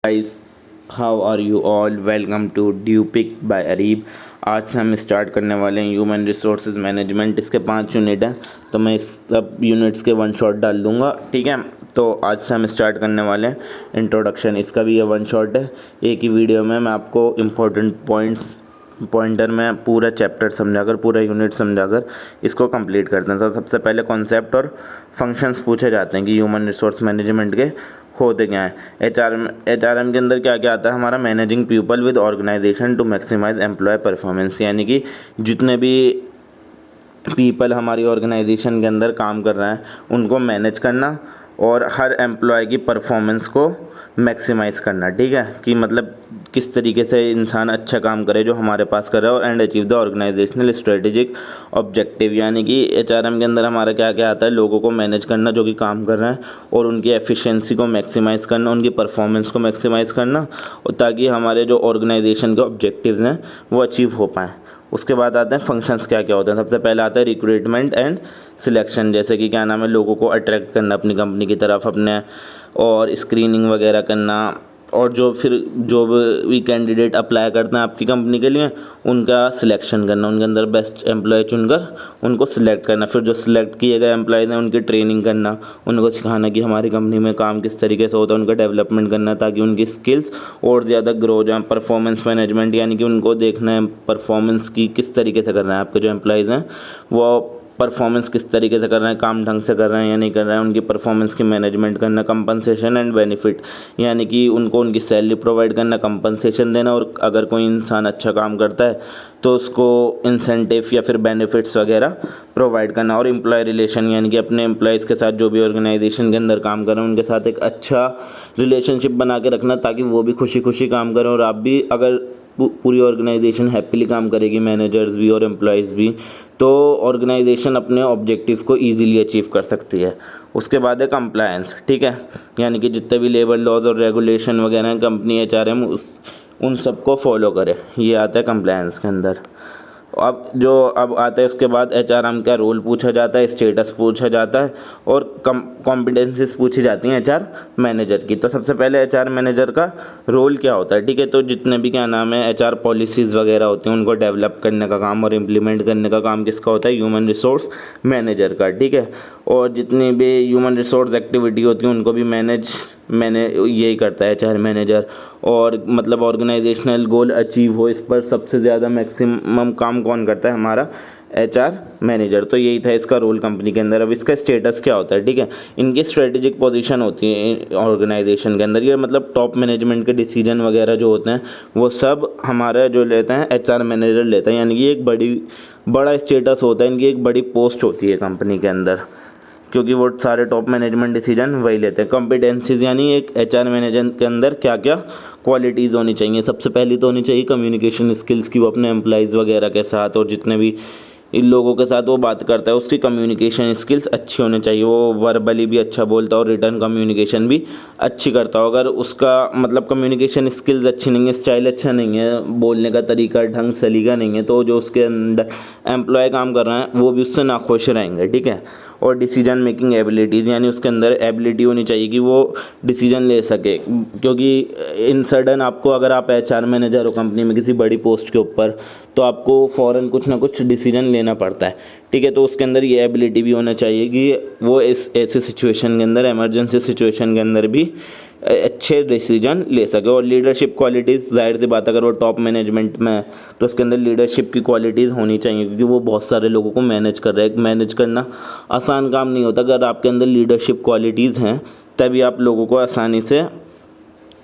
Guys, how are you all? Welcome to ड्यूपिक by Areeb. आज से हम स्टार्ट करने वाले हैं ह्यूमन रिसोर्सेज मैनेजमेंट। इसके 5 यूनिट हैं, तो मैं इस सब यूनिट्स के वन शॉट डाल दूंगा। ठीक है, तो आज से हम स्टार्ट करने वाले हैं इंट्रोडक्शन। इसका भी ये वन शॉट है। एक ही वीडियो में मैं आपको इम्पोर्टेंट पॉइंटर में पूरा चैप्टर समझाकर, पूरा यूनिट समझाकर इसको कंप्लीट करते हैं। तो सबसे पहले कॉन्सेप्ट और फंक्शंस पूछे जाते हैं कि ह्यूमन रिसोर्स मैनेजमेंट के होते क्या हैं। एचआरएम के अंदर क्या क्या आता है हमारा? Managing people with organisation to maximise employ performance, यानी कि जितने भी पीपल हमारी ऑर्गेनाइजेशन के अंदर काम कर रहे हैं उनको मैनेज करना और हर एम्प्लॉय की परफॉर्मेंस को मैक्सिमाइज़ करना। ठीक है, कि मतलब किस तरीके से इंसान अच्छा काम करे जो हमारे पास कर रहा है, और and achieve the organisational strategic objective, यानी कि एचआरएम के अंदर हमारा क्या क्या आता है? लोगों को मैनेज करना जो कि काम कर रहे हैं, और उनकी एफिशिएंसी को मैक्सिमाइज़ करना, उनकी परफॉर्मेंस को मैक्सिमाइज़ करना, और ताकि हमारे जो ऑर्गेनाइजेशन के ऑब्जेक्टिव्स हैं वो अचीव हो पाएँ। उसके बाद आते हैं फंक्शंस क्या क्या होते हैं। सबसे पहले आता है रिक्रूटमेंट एंड सिलेक्शन, जैसे कि क्या नाम है, लोगों को अट्रैक्ट करना अपनी कंपनी की तरफ अपने, और स्क्रीनिंग वगैरह करना, और जो भी कैंडिडेट अप्लाई करते हैं आपकी कंपनी के लिए उनका सिलेक्शन करना, उनके अंदर बेस्ट एम्प्लॉय चुनकर उनको सिलेक्ट करना। फिर जो सिलेक्ट किए गए एम्प्लॉयज़ हैं उनकी ट्रेनिंग करना, उनको सिखाना कि हमारी कंपनी में काम किस तरीके से होता है, उनका डेवलपमेंट करना ताकि उनकी स्किल्स और ज़्यादा ग्रो हो जाए। परफॉर्मेंस मैनेजमेंट, यानी कि उनको देखना है परफॉर्मेंस की किस तरीके से कर रहे हैं आपके जो एम्प्लॉयज़ हैं, वो परफॉर्मेंस किस तरीके से कर रहे हैं, काम ढंग से कर रहे हैं या नहीं कर रहे हैं, उनकी परफॉर्मेंस की मैनेजमेंट करना। कंपनसेशन एंड बेनिफिट, यानी कि उनको उनकी सैलरी प्रोवाइड करना, कंपनसेशन देना, और अगर कोई इंसान अच्छा काम करता है तो उसको इंसेंटिव या फिर बेनिफिट्स वगैरह प्रोवाइड करना। और एम्प्लॉय रिलेशन, यानी कि अपने एम्प्लॉयज़ के साथ जो भी ऑर्गेनाइजेशन के अंदर काम कर रहे हैं उनके साथ एक अच्छा रिलेशनशिप बना के रखना ताकि वो भी खुशी खुशी काम करें, और आप भी, अगर पूरी ऑर्गेनाइजेशन हैप्पीली काम करेगी, मैनेजर्स भी और एम्प्लॉयज़ भी, तो ऑर्गेनाइजेशन अपने ऑब्जेक्टिव को इजीली अचीव कर सकती है। उसके बाद है कंप्लायंस। ठीक है, यानी कि जितने भी लेबर लॉज और रेगुलेशन वगैरह हैं कंपनी एचआरएम उन सबको फॉलो करे, ये आता है कंप्लायंस के अंदर। अब आता है उसके बाद एचआरएम का रोल पूछा जाता है, स्टेटस पूछा जाता है, और कॉम्पिटेंसीज पूछी जाती हैं एचआर मैनेजर की। तो सबसे पहले एचआर मैनेजर का रोल क्या होता है? ठीक है, तो जितने भी क्या नाम है एचआर पॉलिसीज़ वगैरह होती हैं उनको डेवलप करने का काम और इम्प्लीमेंट करने का काम किसका होता है? ह्यूमन रिसोर्स मैनेजर का। ठीक है, और जितनी भी ह्यूमन रिसोर्स एक्टिविटी होती हैं उनको भी मैंने यही करता है एचआर मैनेजर, और मतलब ऑर्गेनाइजेशनल गोल अचीव हो इस पर सबसे ज़्यादा मैक्सिमम काम कौन करता है? हमारा एचआर मैनेजर। तो यही था इसका रोल कंपनी के अंदर। अब इसका स्टेटस क्या होता है? ठीक है, इनकी स्ट्रेटेजिक पोजीशन होती है ऑर्गेनाइजेशन के अंदर, ये मतलब टॉप मैनेजमेंट के डिसीजन वगैरह जो होते हैं वो सब हमारा जो लेते हैं एचआर मैनेजर लेता है, यानी कि एक बड़ा स्टेटस होता है, इनकी एक बड़ी पोस्ट होती है कंपनी के अंदर, क्योंकि वो सारे टॉप मैनेजमेंट डिसीजन वही लेते हैं। कॉम्पिटेंसीज, यानी एक एचआर मैनेजर के अंदर क्या क्या क्वालिटीज़ होनी चाहिए? सबसे पहली तो होनी चाहिए कम्युनिकेशन स्किल्स की, वो अपने एम्प्लॉयज़ वगैरह के साथ और जितने भी इन लोगों के साथ वो बात करता है उसकी कम्युनिकेशन स्किल्स अच्छी होनी चाहिए, वो वर्बली भी अच्छा बोलता हो, रिटर्न कम्युनिकेशन भी अच्छी करता हो। अगर उसका मतलब कम्युनिकेशन स्किल्स अच्छी नहीं है, स्टाइल अच्छा नहीं है, बोलने का तरीका ढंग सलीका नहीं है, तो जो उसके अंदर एम्प्लॉय काम कर रहे हैं वो भी उससे नाखुश रहेंगे। ठीक है, और डिसीजन मेकिंग एबिलिटीज़, यानी उसके अंदर एबिलिटी होनी चाहिए कि वो डिसीजन ले सके, क्योंकि इन सडन आपको, अगर आप एचआर मैनेजर हो कंपनी में किसी बड़ी पोस्ट के ऊपर, तो आपको फ़ौरन कुछ ना कुछ डिसीजन लेना पड़ता है। ठीक है, तो उसके अंदर ये एबिलिटी भी होना चाहिए कि वो इस ऐसे सिचुएशन के अंदर, इमरजेंसी सिचुएशन के अंदर भी अच्छे डिसीजन ले सके। और लीडरशिप क्वालिटीज़, जाहिर सी बात अगर वो टॉप मैनेजमेंट में है तो उसके अंदर लीडरशिप की क्वालिटीज़ होनी चाहिए, क्योंकि वो बहुत सारे लोगों को मैनेज कर रहा है। मैनेज करना आसान काम नहीं होता, अगर आपके अंदर लीडरशिप क्वालिटीज़ हैं तभी आप लोगों को आसानी से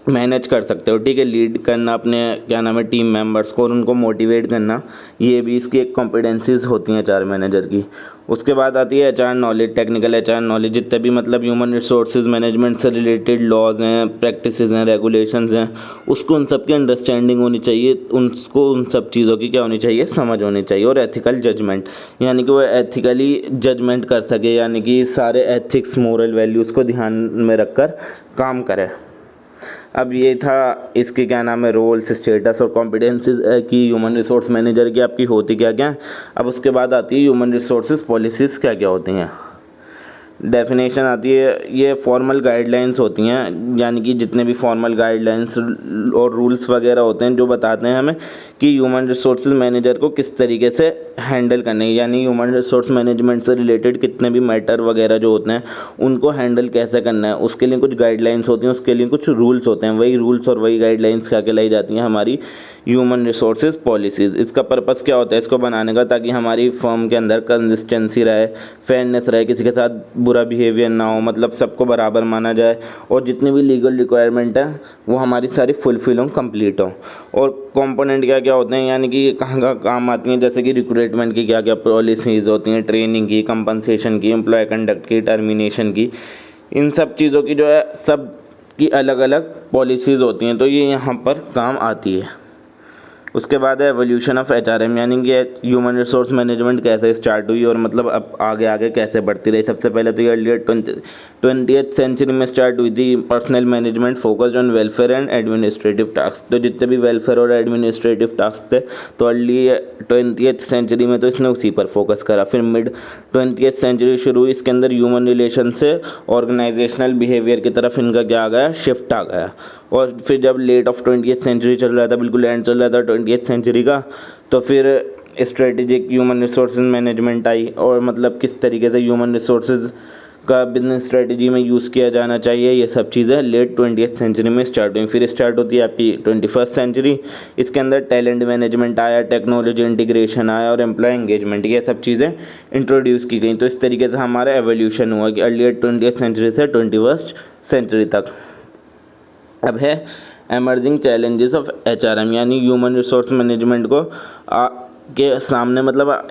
मैनेज कर सकते हो। ठीक है, लीड करना अपने क्या नाम है टीम मेंबर्स को और उनको मोटिवेट करना, ये भी इसकी एक कॉम्पिटेंसीज होती हैं एचआर मैनेजर की। उसके बाद आती है HR knowledge, technical HR knowledge, जितने भी मतलब ह्यूमन रिसोर्सेज मैनेजमेंट से रिलेटेड लॉज हैं, प्रैक्टिसेस हैं, रेगुलेशंस हैं, उसको उन सब की अंडरस्टैंडिंग होनी चाहिए, उनको उन सब चीज़ों की क्या होनी चाहिए? समझ होनी चाहिए। और एथिकल जजमेंट, यानी कि वो एथिकली जजमेंट कर सके, यानी कि सारे एथिक्स मोरल वैल्यूज़ को ध्यान में रखकर काम करे। अब ये था इसके क्या नाम है रोल्स, स्टेटस और कॉम्पिटेंसीज की ह्यूमन रिसोर्स मैनेजर की आपकी होती क्या क्या। अब उसके बाद आती है ह्यूमन रिसोर्सेज पॉलिसीज़ क्या क्या होती हैं। डेफिनेशन आती है, ये फॉर्मल गाइडलाइंस होती हैं, यानी कि जितने भी फॉर्मल गाइडलाइंस और रूल्स वगैरह होते हैं जो बताते हैं हमें कि ह्यूमन रिसोर्सेज मैनेजर को किस तरीके से हैंडल करने है, यानी ह्यूमन रिसोर्स मैनेजमेंट से रिलेटेड कितने भी मैटर वगैरह जो होते हैं उनको हैंडल कैसे करना है, उसके लिए कुछ गाइडलाइंस होती हैं, उसके लिए कुछ रूल्स होते हैं। वही रूल्स और वही गाइडलाइंस क्या कहलाई जाती हैं, हमारी ह्यूमन रिसोर्सेज पॉलिसीज़। इसका पर्पस क्या होता है इसको बनाने का, ताकि हमारी फर्म के अंदर कंसिस्टेंसी रहे, फेयरनेस रहे, किसी के साथ बुरा बिहेवियर ना हो, मतलब सबको बराबर माना जाए और जितनी भी लीगल रिक्वायरमेंट है वो हमारी सारी फुलफिल हों, कंप्लीट हों। और कंपोनेंट क्या क्या होते हैं, यानी कि कहाँ कहाँ काम आती हैं, जैसे कि रिक्रूटमेंट की क्या क्या पॉलिसीज़ होती हैं, ट्रेनिंग की, कंपनसेशन की, एम्प्लॉय कंडक्ट की, टर्मिनेशन की, इन सब चीज़ों की जो है सब की अलग अलग पॉलिसीज़ होती हैं, तो ये यहाँ पर काम आती है। उसके बाद है एवोल्यूशन ऑफ एचआरएम, यानी कि ह्यूमन रिसोर्स मैनेजमेंट कैसे स्टार्ट हुई और मतलब अब आगे आगे कैसे बढ़ती रही। सबसे पहले तो ये अर्लियर 20th सेंचुरी में स्टार्ट हुई थी। Personal management focused on welfare and administrative task, तो जितने भी वेलफेयर और एडमिनिस्ट्रेटिव टास्क थे तो अर्ली 20th सेंचुरी में तो इसने उसी पर फोकस करा। फिर मिड 20th सेंचुरी शुरू हुई, इसके अंदर ह्यूमन रिलेशन से ऑर्गेनाइजेशनल बिहेवियर की तरफ इनका क्या आ गया, शिफ्ट आ गया। और फिर जब लेट ऑफ 20th सेंचुरी चल रहा था, बिल्कुल एंड चल रहा था 20th सेंचुरी का, तो फिर स्ट्रेटेजिक ह्यूमन रिसोर्सेज मैनेजमेंट आई और मतलब किस तरीके से ह्यूमन रिसोर्सेज का बिजनेस स्ट्रेटजी में यूज़ किया जाना चाहिए, ये सब चीज़ें लेट 20th सेंचुरी में स्टार्ट हुई। फिर स्टार्ट होती है आपकी 21st सेंचुरी, इसके अंदर टैलेंट मैनेजमेंट आया, टेक्नोलॉजी इंटीग्रेशन आया और एम्प्लॉय एंगेजमेंट, ये सब चीज़ें इंट्रोड्यूस की गई। तो इस तरीके से हमारा एवोल्यूशन हुआ कि अर्लियर 20th सेंचुरी से 21st सेंचुरी तक। अब है एमर्जिंग चैलेंजेस ऑफ एचआरएम, यानी ह्यूमन रिसोर्स मैनेजमेंट को के सामने मतलब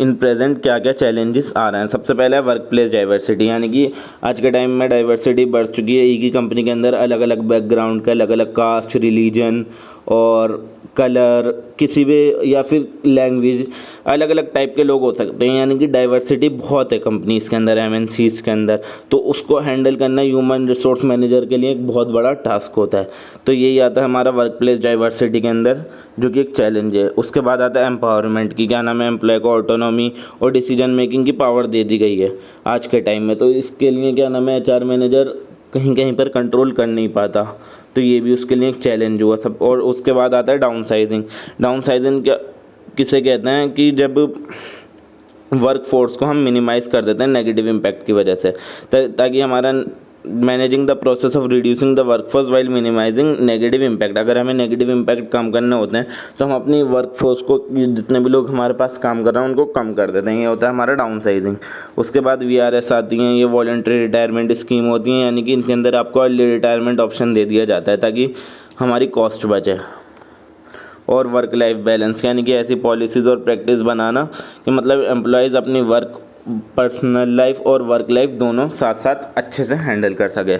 इन प्रेजेंट क्या क्या चैलेंजेस आ रहे हैं। सबसे पहले है वर्क प्लेस डाइवर्सिटी, यानी कि आज के टाइम में डाइवर्सिटी बढ़ चुकी है। एक ही कंपनी के अंदर अलग अलग बैकग्राउंड के, अलग अलग कास्ट, रिलीजन और कलर, किसी भी या फिर लैंग्वेज, अलग अलग टाइप के लोग हो सकते हैं, यानी कि डाइवर्सिटी बहुत है कंपनीज़ के अंदर, एमएनसीज़ के अंदर। तो उसको हैंडल करना ह्यूमन रिसोर्स मैनेजर के लिए एक बहुत बड़ा टास्क होता है। तो यही आता है हमारा वर्क प्लेस डाइवर्सिटी के अंदर, जो कि एक चैलेंज है। उसके बाद आता है एम्पावरमेंट की, क्या नाम है, एम्प्लॉय को ऑटोनॉमी और डिसीजन मेकिंग की पावर दे दी गई है आज के टाइम में। तो इसके लिए क्या नाम है, एचआर मैनेजर कहीं कहीं पर कंट्रोल कर नहीं पाता, तो ये भी उसके लिए एक चैलेंज हुआ सब। और उसके बाद आता है डाउन साइजिंग। डाउन साइजिंग क्या किसे कहते हैं कि जब वर्क फोर्स को हम मिनिमाइज़ कर देते हैं नेगेटिव इम्पैक्ट की वजह से, ताकि हमारा managing the process of reducing the workforce while minimising negative impact. अगर हमें नेगेटिव इम्पैक्ट कम करने होते हैं तो हम अपनी वर्कफोर्स को, जितने भी लोग हमारे पास काम कर रहे हैं उनको कम कर देते हैं, ये होता है हमारा डाउन साइजिंग। उसके बाद वीआरएस आती हैं, ये वॉलंटरी रिटायरमेंट स्कीम होती हैं, यानी कि इनके अंदर आपको अर्ली रिटायरमेंट ऑप्शन दे दिया जाता है ताकि हमारी कॉस्ट बचे। और वर्क लाइफ बैलेंस, यानी कि ऐसी पॉलिसीज़ और प्रैक्टिस बनाना कि मतलब एम्प्लॉयज़ अपनी पर्सनल लाइफ और वर्क लाइफ दोनों साथ साथ अच्छे से हैंडल कर सके।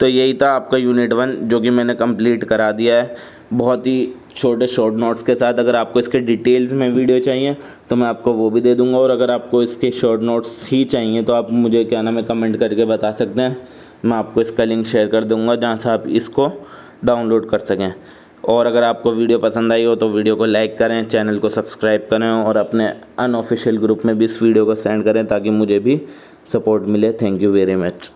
तो यही था आपका यूनिट 1, जो कि मैंने कंप्लीट करा दिया है बहुत ही छोटे शॉर्ट नोट्स के साथ। अगर आपको इसके डिटेल्स में वीडियो चाहिए तो मैं आपको वो भी दे दूंगा, और अगर आपको इसके शॉर्ट नोट्स ही चाहिए तो आप मुझे क्या नाम है कमेंट करके बता सकते हैं, मैं आपको इसका लिंक शेयर कर दूंगा जहाँ से आप इसको डाउनलोड कर सकें। और अगर आपको वीडियो पसंद आई हो तो वीडियो को लाइक करें, चैनल को सब्सक्राइब करें और अपने अनऑफिशियल ग्रुप में भी इस वीडियो को सेंड करें ताकि मुझे भी सपोर्ट मिले। Thank you very much.